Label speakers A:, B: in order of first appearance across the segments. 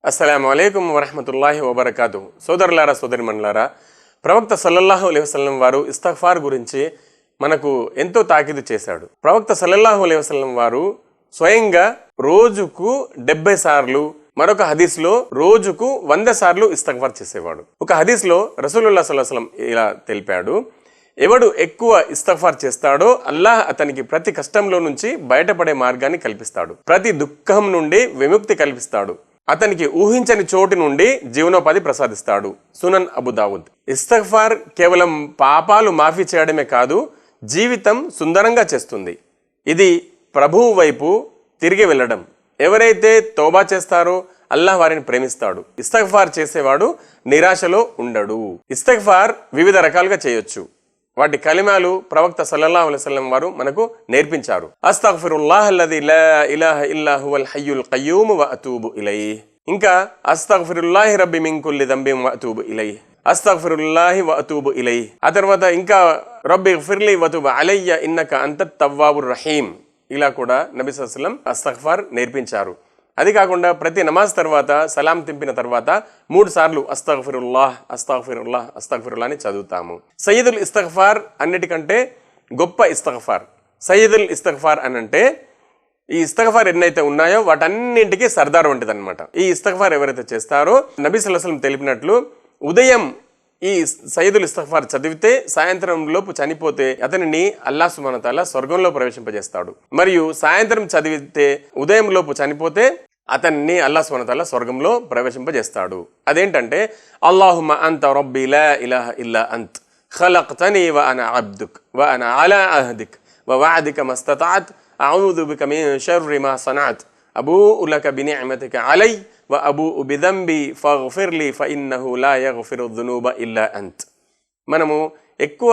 A: అస్సలాము అలైకుం వరహ్మతుల్లాహి వబరకాతు. సోదరులారా, సోదరిమణులారా, ప్రవక్త సల్లల్లాహు అలైహి వసల్లం వారు ఇస్తగ్ఫార్ గురించి మనకు ఎంతో తాకీదు చేశాడు. ప్రవక్త సల్లల్లాహు అలైహి వసల్లం వారు స్వయంగా రోజుకు 70 సార్లు, మరొక హదీస్లో రోజుకు 100 సార్లు ఇస్తగ్ఫార్ చేసేవాడు. ఒక హదీస్లో రసూలుల్లాహి సల్లల్లాహు అలైహి వసల్లం ఇలా తెలిపాడు, ఎవడు ఎక్కువ ఇస్తగ్ఫార్ చేస్తాడో అల్లాహ్ అతనికి ప్రతి కష్టంలో నుంచి బయటపడే మార్గాన్ని కల్పిస్తాడు, ప్రతి దుఃఖం నుండి విముక్తి కల్పిస్తాడు, అతనికి ఊహించని చోటు నుండి జీవనోపాధి ప్రసాదిస్తాడు. సునన్ అబూ దావుద్. ఇస్తగ్ఫార్ కేవలం పాపాలు మాఫీ చేయడమే కాదు, జీవితం సుందరంగా చేస్తుంది. ఇది ప్రభువు వైపు తిరిగి వెళ్ళడం. ఎవరైతే తౌబా చేస్తారో అల్లాహ్ వారిని ప్రేమిస్తాడు. ఇస్తగ్ఫార్ చేసేవాడు నిరాశలో ఉండడు. ఇస్తగ్ఫార్ వివిధ రకాలుగా చేయొచ్చు. వాటి కలిమాలు ప్రవక్త సల్లల్లాహు అలైహి వసల్లం వారు మనకు నేర్పించారు. అస్తగ్ఫిరుల్లాహ్ అల్లదీ లా ఇలాహ ఇల్లా హువల్ హయ్యుల్ ఖయ్యూమ్ వ అతూబు ఇలైహి. ఇంకా అస్తగ్ఫిరుల్లాహి రబ్బి మిన్ కుల్లి దంబిన్ వ అతూబు ఇలైహి, అస్తగ్ఫిరుల్లాహి వ అతూబు ఇలైహి. ఆ తర్వాత ఇంకా రబ్బి గ్ఫిర్లీ వ తుబ్ అలయ్య ఇన్నక అంతత్ తవ్వాబుర్ రహీం. ఇలా కూడా నబీ సల్లల్లాహు అలైహి వసల్లం అస్తగ్ఫార్ నేర్పించారు. అది కాకుండా ప్రతి నమాజ్ తర్వాత సలాం తింపిన తర్వాత 3 సార్లు అస్తగ్ఫిరుల్లాహ్ అస్తగ్ఫిరుల్లాహ్ అస్తగ్ఫిరుల్లాహ్ అని చదువుతాము. సయ్యదుల్ ఇస్తగ్ఫార్ అన్నిటికంటే గొప్ప ఇస్తగ్ఫార్. సయ్యదుల్ ఇస్తగ్ఫార్ అని అంటే ఈ ఇస్తగ్ఫార్ ఎన్నైతే ఉన్నాయో వాటన్నింటికి సర్దార్ వంటిది అనమాట. ఈ ఇస్తగ్ఫార్ ఎవరైతే చేస్తారో నబీ సల్లల్లాహు అలైహి వసల్లం తెలిపినట్లు ఉదయం ఈ సయ్యదుల్ ఇస్తగ్ఫార్ చదివితే సాయంత్రం లోపు చనిపోతే అతనిని అల్లాహ్ సుబ్హానహు వ తఆలా స్వర్గంలో ప్రవేశింపజేస్తాడు. మరియు సాయంత్రం చదివితే ఉదయం లోపు చనిపోతే అతన్ని అల్లాహ్ సుబ్హానహు వ తఆలా స్వర్గంలో ప్రవేశింపజేస్తాడు. అదేంటంటే అల్లాహుమ్మ అంత రబ్బీ లా ఇలాహ ఇల్లా అంత్ ఖలక్తనీ వ అనా అబ్దుక్ వ అనా అలా అహదిక్ వ వఅదిక మస్తతఅత్ అఊదు బిక మిన్ షర్రి మా సనఅత్ అబూఉ లక బినిఅమతిక అలై వ అబూఉ బిదంబి ఫగ్ఫిర్లీ ఫఇన్నహు లా యగ్ఫిరు దునూబ ఇల్లా అంత్. మనము ఎక్కువ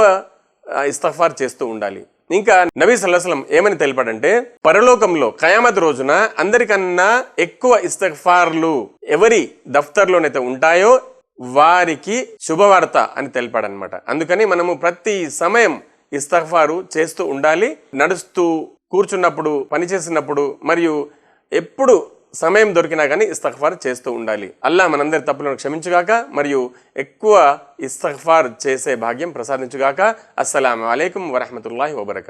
A: ఇస్తగ్ఫార్ చేస్తూ ఉండాలి. ఇంకా నబీ సల్లల్లాహు అలైహి వసల్లం ఏమని తెలిపాడంటే, పరలోకంలో ఖయామత్ రోజున అందరికన్నా ఎక్కువ ఇస్తగ్ఫార్లు ఎవరి దఫ్తర్లోనైతే ఉంటాయో వారికి శుభవార్త అని తెలిపాడనమాట. అందుకని మనము ప్రతి సమయం ఇస్తగ్ఫారు చేస్తూ ఉండాలి. నడుస్తూ, కూర్చున్నప్పుడు, పనిచేసినప్పుడు, మరియు ఎప్పుడు సమయం దొరికినా కానీ ఇస్తగ్ఫార్ చేస్తూ ఉండాలి. అల్లాహ్ మనందరి తప్పులను క్షమించుగాక మరియు ఎక్కువ ఇస్తగ్ఫార్ చేసే భాగ్యం ప్రసాదించుగాక. అస్సలాము అలైకుం వరహ్మతుల్లాహి వబరకాతుహు.